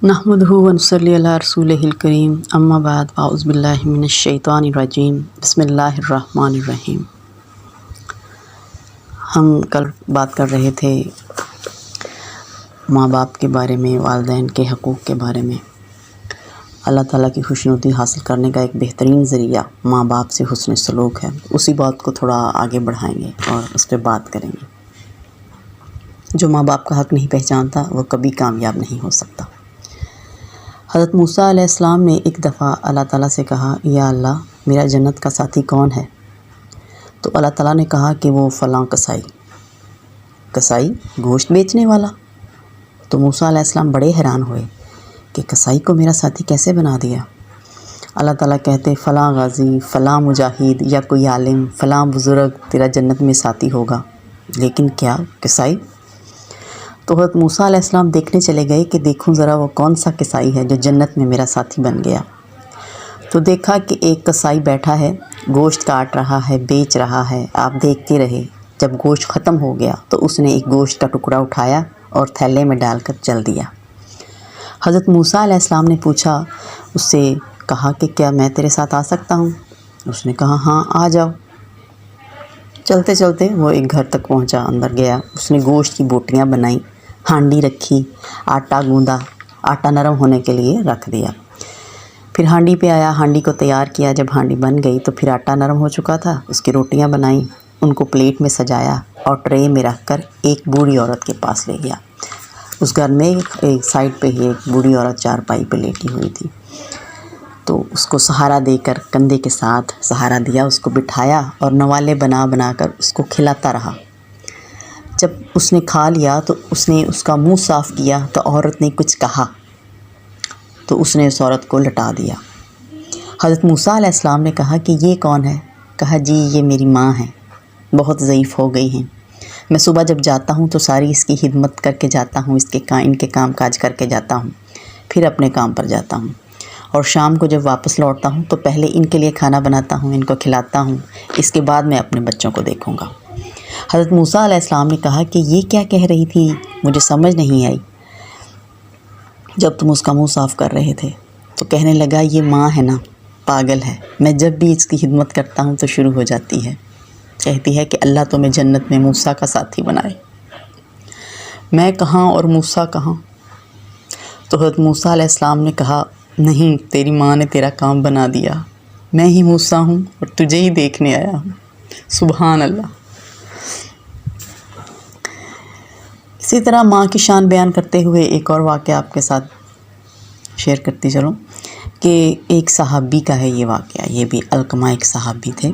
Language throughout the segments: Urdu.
نحمدہ ونصلی علی رسولہ الکریم اما بعد اعوذ باللہ من الشیطان الرجیم بسم اللہ الرحمن الرحیم۔ ہم کل بات کر رہے تھے ماں باپ کے بارے میں، والدین کے حقوق کے بارے میں۔ اللہ تعالیٰ کی خوشنودی حاصل کرنے کا ایک بہترین ذریعہ ماں باپ سے حسن سلوک ہے۔ اسی بات کو تھوڑا آگے بڑھائیں گے اور اس پہ بات کریں گے۔ جو ماں باپ کا حق نہیں پہچانتا وہ کبھی کامیاب نہیں ہو سکتا۔ حضرت موسیٰ علیہ السلام نے ایک دفعہ اللہ تعالیٰ سے کہا، یا اللہ میرا جنت کا ساتھی کون ہے؟ تو اللہ تعالیٰ نے کہا کہ وہ فلاں کسائی گوشت بیچنے والا۔ تو موسیٰ علیہ السلام بڑے حیران ہوئے کہ کسائی کو میرا ساتھی کیسے بنا دیا؟ اللہ تعالیٰ کہتے فلاں غازی، فلاں مجاہد یا کوئی عالم، فلاں بزرگ تیرا جنت میں ساتھی ہوگا، لیکن کیا کسائی؟ تو حضرت موسیٰ علیہ السلام دیکھنے چلے گئے کہ دیکھوں ذرا وہ کون سا کسائی ہے جو جنت میں میرا ساتھی بن گیا۔ تو دیکھا کہ ایک کسائی بیٹھا ہے، گوشت کاٹ رہا ہے، بیچ رہا ہے۔ آپ دیکھتے رہے، جب گوشت ختم ہو گیا تو اس نے ایک گوشت کا ٹکڑا اٹھایا اور تھیلے میں ڈال کر چل دیا۔ حضرت موسیٰ علیہ السلام نے پوچھا، اس سے کہا کہ کیا میں تیرے ساتھ آ سکتا ہوں؟ اس نے کہا ہاں آ جاؤ۔ چلتے چلتے وہ ایک گھر تک پہنچا، اندر گیا، اس نے گوشت کی بوٹیاں بنائیں، ہانڈی رکھی، آٹا گوندا، آٹا نرم ہونے کے لیے رکھ دیا۔ پھر ہانڈی پہ آیا، ہانڈی کو تیار کیا۔ جب ہانڈی بن گئی تو پھر آٹا نرم ہو چکا تھا، اس کی روٹیاں بنائیں، ان کو پلیٹ میں سجایا اور ٹرے میں رکھ کر ایک بوڑھی عورت کے پاس لے گیا۔ اس گھر میں ایک سائڈ پہ ہی ایک بوڑھی عورت چارپائی پہ لیٹی ہوئی تھی، تو اس کو سہارا دے کر، کندھے کے ساتھ سہارا دیا، اس کو بٹھایا اور نوالے بنا بنا کر اس کو کھلاتا رہا۔ جب اس نے کھا لیا تو اس نے اس کا منہ صاف کیا تو عورت نے کچھ کہا تو اس نے اس عورت کو لٹا دیا۔ حضرت موسیٰ علیہ السلام نے کہا کہ یہ کون ہے؟ کہا جی یہ میری ماں ہے، بہت ضعیف ہو گئی ہیں، میں صبح جب جاتا ہوں تو ساری اس کی خدمت کر کے جاتا ہوں، ان کے کام کاج کر کے جاتا ہوں، پھر اپنے کام پر جاتا ہوں، اور شام کو جب واپس لوٹتا ہوں تو پہلے ان کے لیے کھانا بناتا ہوں، ان کو کھلاتا ہوں، اس کے بعد میں اپنے بچوں کو دیکھوں گا۔ حضرت موسیٰ علیہ السلام نے کہا کہ یہ کیا کہہ رہی تھی؟ مجھے سمجھ نہیں آئی۔ جب تم اس کا منہ صاف کر رہے تھے تو کہنے لگا یہ ماں ہے نا، پاگل ہے، میں جب بھی اس کی خدمت کرتا ہوں تو شروع ہو جاتی ہے، کہتی ہے کہ اللہ تمہیں جنت میں موسیٰ کا ساتھی بنائے۔ میں کہاں اور موسیٰ کہاں؟ تو حضرت موسیٰ علیہ السلام نے کہا نہیں، تیری ماں نے تیرا کام بنا دیا، میں ہی موسیٰ ہوں اور تجھے ہی دیکھنے آیا ہوں۔ سبحان اللہ۔ اسی طرح ماں کی شان بیان کرتے ہوئے ایک اور واقعہ آپ کے ساتھ شیئر کرتی چلوں کہ ایک صحابی کا ہے یہ واقعہ، یہ بھی علقمہ ایک صحابی تھے۔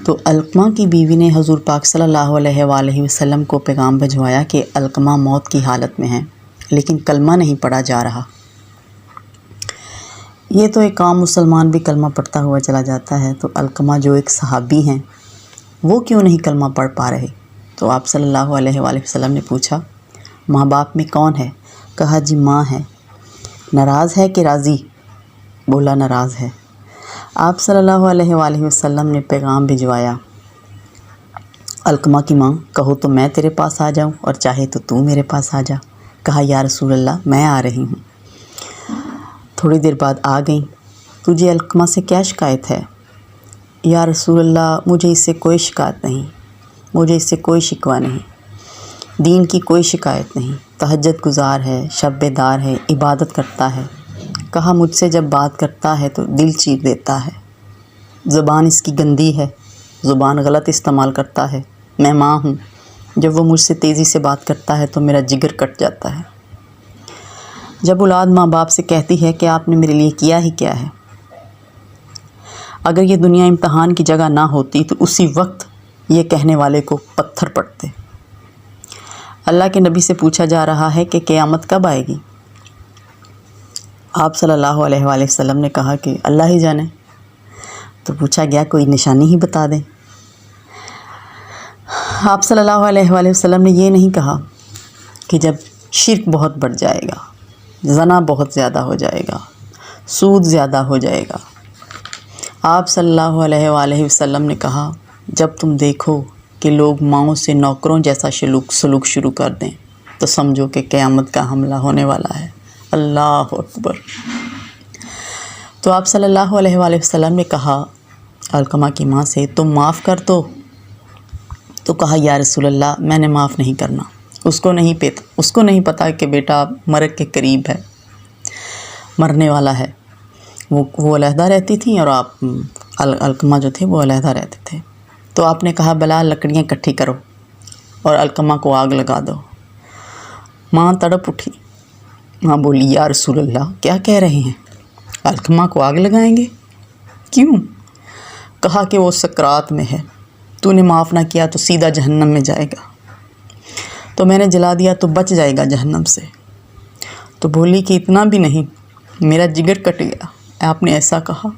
تو علقمہ کی بیوی نے حضور پاک صلی اللہ علیہ وآلہ وسلم کو پیغام بھجوایا کہ علقمہ موت کی حالت میں ہیں، لیکن کلمہ نہیں پڑھا جا رہا۔ یہ تو ایک عام مسلمان بھی کلمہ پڑھتا ہوا چلا جاتا ہے، تو علقمہ جو ایک صحابی ہیں وہ کیوں نہیں کلمہ پڑھ پا رہے؟ تو آپ صلی اللہ علیہ وآلہ وسلم نے پوچھا ماں باپ میں کون ہے؟ کہا جی ماں ہے۔ ناراض ہے کہ راضی؟ بولا ناراض ہے۔ آپ صلی اللہ علیہ وآلہ وسلم نے پیغام بھجوایا، علقمہ کی ماں کہو تو میں تیرے پاس آ جاؤں اور چاہے تو تو میرے پاس آ جا۔ کہا یا رسول اللہ میں آ رہی ہوں۔ تھوڑی دیر بعد آ گئیں۔ تجھے علقمہ سے کیا شکایت ہے؟ یا رسول اللہ مجھے اس سے کوئی شکایت نہیں، مجھے اس سے کوئی شکوہ نہیں، دین کی کوئی شکایت نہیں، تہجد گزار ہے، شب بیدار ہے، عبادت کرتا ہے۔ کہا مجھ سے جب بات کرتا ہے تو دل چیر دیتا ہے، زبان اس کی گندی ہے، زبان غلط استعمال کرتا ہے، میں ماں ہوں، جب وہ مجھ سے تیزی سے بات کرتا ہے تو میرا جگر کٹ جاتا ہے۔ جب اولاد ماں باپ سے کہتی ہے کہ آپ نے میرے لیے کیا ہی کیا ہے، اگر یہ دنیا امتحان کی جگہ نہ ہوتی تو اسی وقت یہ کہنے والے کو پتھر پڑتے۔ اللہ کے نبی سے پوچھا جا رہا ہے کہ قیامت کب آئے گی؟ آپ صلی اللہ علیہ وآلہ وسلم نے کہا کہ اللہ ہی جانے۔ تو پوچھا گیا کوئی نشانی ہی بتا دیں۔ آپ صلی اللہ علیہ وآلہ وسلم نے یہ نہیں کہا کہ جب شرک بہت بڑھ جائے گا، زنا بہت زیادہ ہو جائے گا، سود زیادہ ہو جائے گا۔ آپ صلی اللہ علیہ وآلہ وسلم نے کہا جب تم دیکھو کہ لوگ ماؤں سے نوکروں جیسا سلوک شروع کر دیں تو سمجھو کہ قیامت کا حملہ ہونے والا ہے۔ اللہ اکبر۔ تو آپ صلی اللہ علیہ وآلہ وسلم نے کہا علقمہ کی ماں سے، تم معاف کر دو۔ تو کہا یا رسول اللہ میں نے معاف نہیں کرنا، اس کو نہیں پتا کہ بیٹا مرگ کے قریب ہے، مرنے والا ہے۔ وہ علیحدہ رہتی تھیں اور آپ علقمہ جو تھے وہ علیحدہ رہتے تھے۔ تو آپ نے کہا بلال لکڑیاں اکٹھی کرو اور علقمہ کو آگ لگا دو۔ ماں تڑپ اٹھی، ماں بولی یا رسول اللہ کیا کہہ رہے ہیں، علقمہ کو آگ لگائیں گے؟ کیوں؟ کہا کہ وہ سکرات میں ہے، تو نے معاف نہ کیا تو سیدھا جہنم میں جائے گا، تو میں نے جلا دیا تو بچ جائے گا جہنم سے۔ تو بولی کہ اتنا بھی نہیں، میرا جگر کٹ گیا، آپ نے ایسا کہا،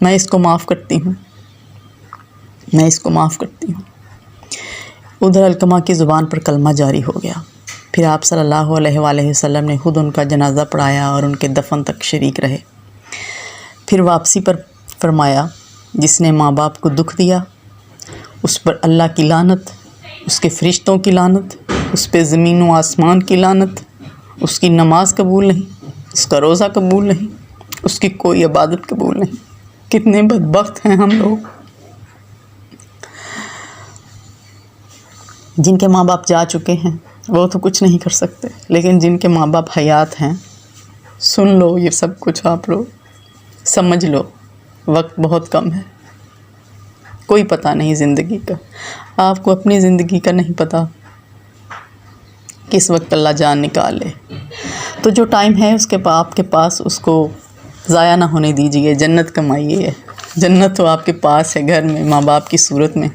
میں اس کو معاف کرتی ہوں، میں اس کو معاف کرتی ہوں۔ ادھر علقمہ کی زبان پر کلمہ جاری ہو گیا۔ پھر آپ صلی اللہ علیہ وآلہ وسلم نے خود ان کا جنازہ پڑھایا اور ان کے دفن تک شریک رہے۔ پھر واپسی پر فرمایا جس نے ماں باپ کو دکھ دیا اس پر اللہ کی لعنت، اس کے فرشتوں کی لعنت، اس پہ زمین و آسمان کی لعنت، اس کی نماز قبول نہیں، اس کا روزہ قبول نہیں، اس کی کوئی عبادت قبول نہیں۔ کتنے بدبخت ہیں ہم لوگ، جن کے ماں باپ جا چکے ہیں وہ تو کچھ نہیں کر سکتے، لیکن جن کے ماں باپ حیات ہیں، سن لو یہ سب کچھ، آپ لوگ سمجھ لو، وقت بہت کم ہے، کوئی پتہ نہیں زندگی کا، آپ کو اپنی زندگی کا نہیں پتہ، کس وقت اللہ جان نکالے۔ تو جو ٹائم ہے اس کے آپ کے پاس، اس کو ضائع نہ ہونے دیجیے، جنت کمائیے، جنت تو آپ کے پاس ہے، گھر میں، ماں باپ کی صورت میں،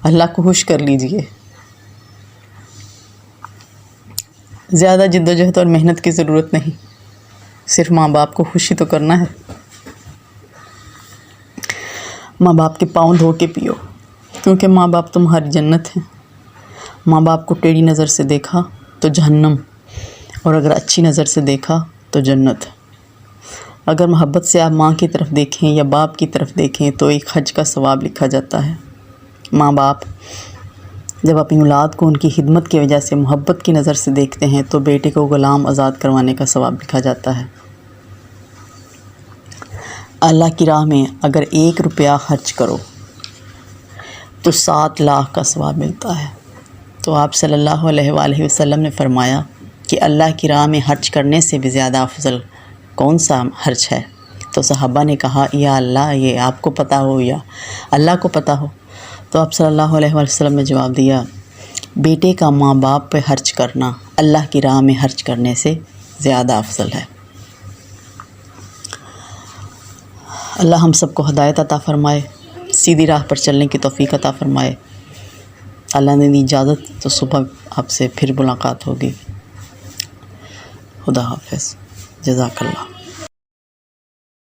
اللہ کو خوش کر لیجیے۔ زیادہ جد و جہد اور محنت کی ضرورت نہیں، صرف ماں باپ کو خوشی تو کرنا ہے۔ ماں باپ کے پاؤں دھو کے پیو، کیونکہ ماں باپ تمہاری جنت ہیں۔ ماں باپ کو ٹیڑھی نظر سے دیکھا تو جہنم، اور اگر اچھی نظر سے دیکھا تو جنت۔ اگر محبت سے آپ ماں کی طرف دیکھیں یا باپ کی طرف دیکھیں تو ایک حج کا ثواب لکھا جاتا ہے۔ ماں باپ جب اپنی اولاد کو ان کی خدمت کی وجہ سے محبت کی نظر سے دیکھتے ہیں تو بیٹے کو غلام آزاد کروانے کا ثواب لکھا جاتا ہے۔ اللہ کی راہ میں اگر 1 روپیہ خرچ کرو تو 7 لاکھ کا ثواب ملتا ہے۔ تو آپ صلی اللہ علیہ وآلہ وسلم نے فرمایا کہ اللہ کی راہ میں خرچ کرنے سے بھی زیادہ افضل کون سا خرچ ہے؟ تو صحابہ نے کہا یا اللہ یہ آپ کو پتہ ہو یا اللہ کو پتہ ہو۔ تو آپ صلی اللہ علیہ وآلہ وسلم نے جواب دیا بیٹے کا ماں باپ پہ خرچ کرنا اللہ کی راہ میں خرچ کرنے سے زیادہ افضل ہے۔ اللہ ہم سب کو ہدایت عطا فرمائے، سیدھی راہ پر چلنے کی توفیق عطا فرمائے۔ اللہ نے دی اجازت تو صبح آپ سے پھر ملاقات ہوگی۔ خدا حافظ، جزاک اللہ۔